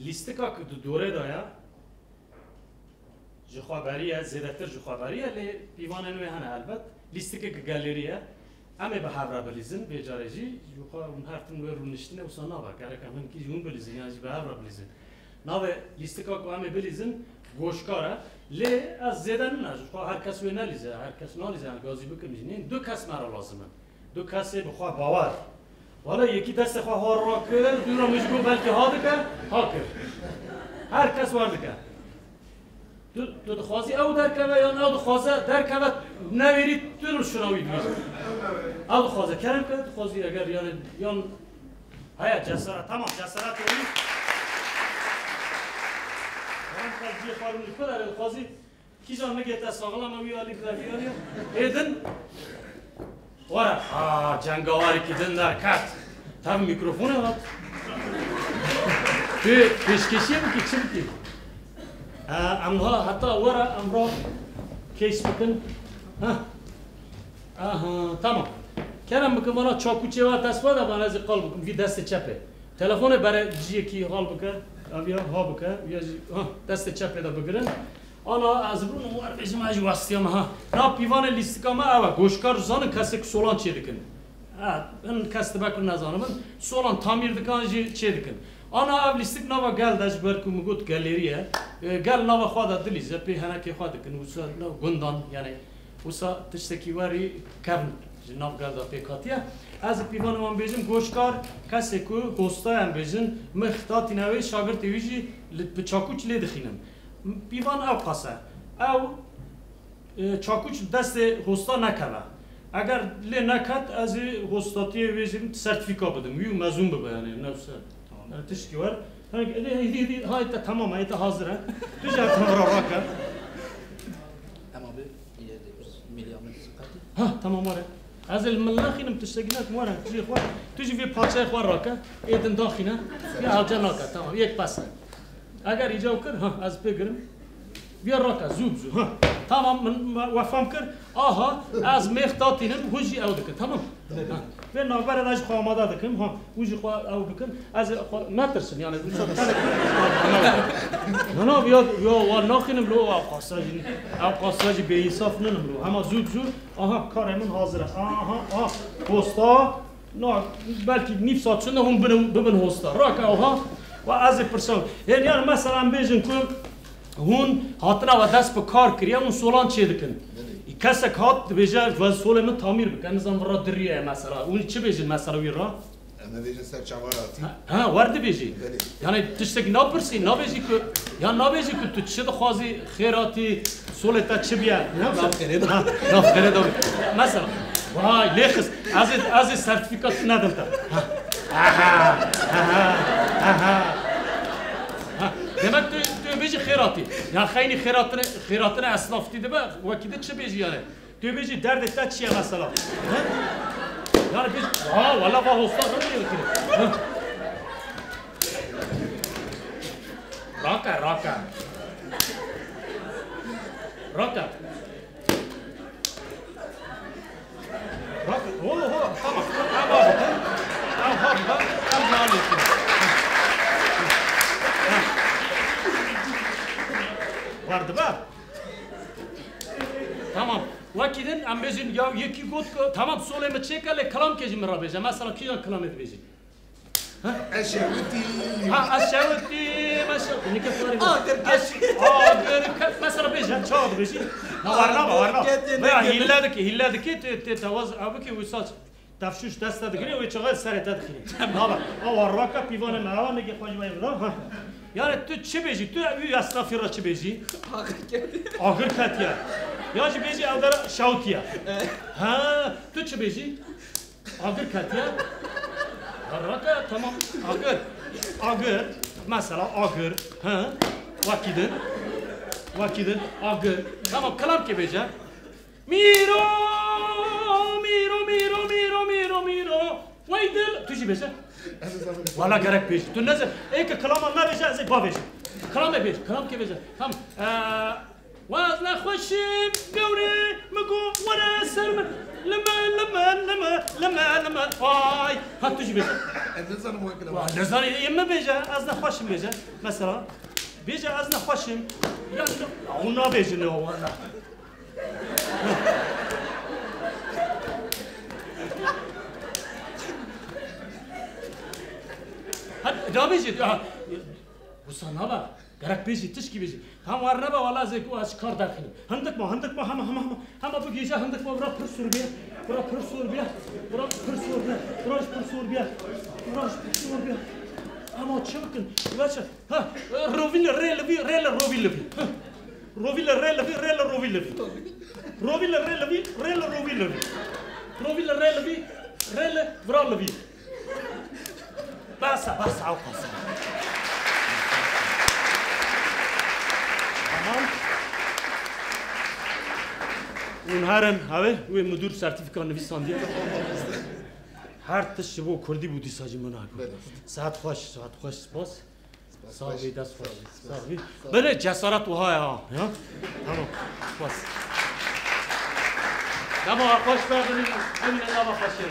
لیستکا که دوره دایا جخابریه زیادتر جخابریه لی پیوان نوی هنه البته لیستکا که گالریه همه به هر بلیزن به جارجی جوخا اون هفتن و رونشتنه و سانا کاره که من کی جون بلیزن یعنی به هر بلیزن ناو لیستکا که همه بلیزن گوشکاره لی از زیادن نه جوخا هر کس وی نلیزه هر کس نلیزه گازی بکنیم دو کس مرا لازمه دو کسی بخواه باور والا یکی دست خواه ها را کرد دو را مجبور بلکه ها دکه ها کرد هر کس وارد کرد تو دخوازی او در که یا نه دخوازه در که نویرید تو رو شنوید میشه او دخوازه کرم که دخوازی اگر یان هیا جسارت تمام جسارت رو من خواهی خواهی کدر دخوازی کی جان نگه تساقلا ما بیالی بیالی ایدن وارا جنگاواری که دن در کت تم میکروفونه هات پیشکشیه بکی چی بکی امها حتی ورا امرا کیس بکن تمام کرم بکن مانا چاکوچه و دست باید ابان از قال بکن وی دست چپه تلفون برای جیه کی حال بکن اویا ها بکن دست چپه دا بگرن آنا از برون موار بجم اجی واسطیم ها نا پیوان لیستیکا ما اوه گوشکار زانه کسی که سولان چه دکن این کسی بکر نزانه من سولان تعمیر دکن جی چه دکن آنا او لیستیک نوا گل داشت برکو مگوت گالریه گل نوا خواهد دلیزه پی هنه که خواهد دکن وسا گندان یعنی وسا تشتکی واری کبن جناب گل دا پیکاتیه از پیوان من بیجم گوشکار کسی که هستای هم بیجن مختاتی نوی شاگرد ویجی به چاکوچ لی دخینم پیوان او قصه او چاکوچ دست هستا نکوه اگر لی نکد از هستاتی ویجیم سرتیفیکا بدم یو مزون ببینه نفسه تشکی ور های تمام های حاضره تجا تمام را کرد اما به میلیون ها تمام وره از الملاخینم تشتگینات موره تجی وی پاچه خوار را کرد ایدن داخینه یا حاجه ناکد تمام یک پسه اگر ایجاب کرد ها از بگیرم بیا راکا زوب زوب ها تمام من وفام کرد آها از مختاتینم هوجی او دکن تمام به ناقبر داشت خواه آماده دکم ها هوجی خواه او بکن از نترسن یعنی نه بیاد یا ناخینم لو او قاساجی به ایصاف ننم لو اما زوب زوب آها کارمون حاضره آها هستا نه بلکه نیف ساعت شده هم ببن هستا راکا آها و از پرسان یعنی مثلا بیجن که هون هاتنا و دست به کار کریه اون سولان چه دکن کسی که هات بیجه و سول من تعمیر بکن نظام را دریه مثلا اون چه بیجن مثلا وی را اما بیجن سر چماراتی ها ورد بیجی یعنی تشتک نپرسی نبیجی که یا نبیجی که تو چه خوازی خیراتی سولتا چه بیا نه خیرد مثلا وای لیخس از سرتیفیکات ندلتا demek tu beji khairati yani khayni khairatına esnafti de bak vakide çe beji yani tu beji derd et çiye mesela yani biz valla va hosta raka raka tamam vardı bak. Tamam. Vakidin ambezin ya yeki got tamam soleme çekale kalam keci mi rabece. Mesela kiyan kalam edebeci. Ha? Aşavati. Ha aşavati. Mesela ne kadar var? Mesela beje çağır beji. Varna. Veya hilledeki te tavaz abi ki usaç. تفشوش دست دادگیری و چقدر سر دادگیری. نابا. آوارکا پیوان معاون نگه خواهی باید را. یعنی تو چه بیجی؟ تو اوی اصنافی را چه بیجی؟ آخر کتیه. یا چه بیجی اول شاوتیه. ها تو چه بیجی؟ آخر کتیه. آوارکا تمام. آخر. مثلا آخر. ها. vakidin آخر. تمام کلام که بیجه. میرو. وای دل تو چی بشه؟ والا گرک پیش تو نزد ایک کلام ما بشه از با بشه کلام که بشه هم واز نخوشیم گوری مگو ورا سرم لما vay ha tuji beje Ne sanırım o kadar? vay ne zani yemme beje az ne hoşum beje mesela beje az ne hoşum ya ona beje ne o valla hadi da beje bu sana bak gerek beje tiş gibi beje ham var ne ba valla zeku aç kar dakini handık mı ham bu gece handık mı bura pır sur bir bura pır sur bir ama çabukun vaça ha roville relevi vralevi basa au pasa tamam اونهارن هاوی و مدیر سرتیفیکات نویسان دیگه هر تش بو کردی بودی ساجی من آگو ساعت خوش سپاس ساوی دست خوش ساوی بله جسارت وها یا تمام سپاس نما خوش بردنی همین نما خوشی